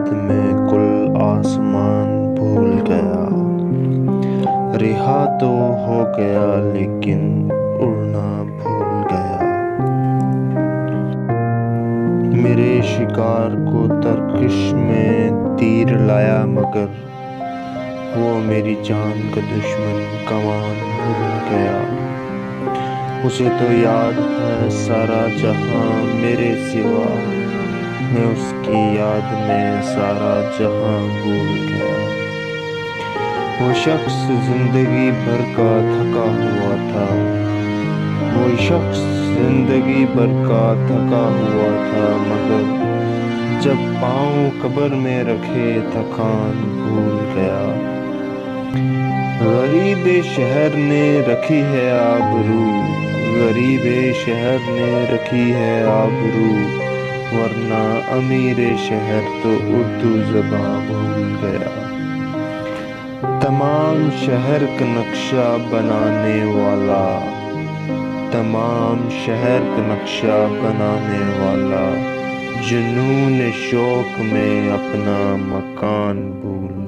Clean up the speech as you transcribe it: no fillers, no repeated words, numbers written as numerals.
याद में कुल आसमान भूल गया। रिहा तो हो गया लेकिन उड़ना भूल गया। मेरे शिकार को तरकश में तीर लाया मगर वो मेरी जान का दुश्मन कमान भूल गया। उसे तो याद है सारा जहां मेरे सिवा, मैं उसकी याद में सारा जहां भूल गया। वो शख्स जिंदगी भर का थका हुआ था, वो शख्स जिंदगी भर का थका हुआ था, मगर जब पाँव कब्र में रखे थकान भूल गया। गरीबे शहर ने रखी है आबरू, गरीबे शहर ने रखी है आबरू, वरना अमीरे शहर तो उर्दू ज़बां भूल गया। तमाम शहर का नक्शा बनाने वाला, तमाम शहर का नक्शा बनाने वाला, जुनून शौक में अपना मकान भूल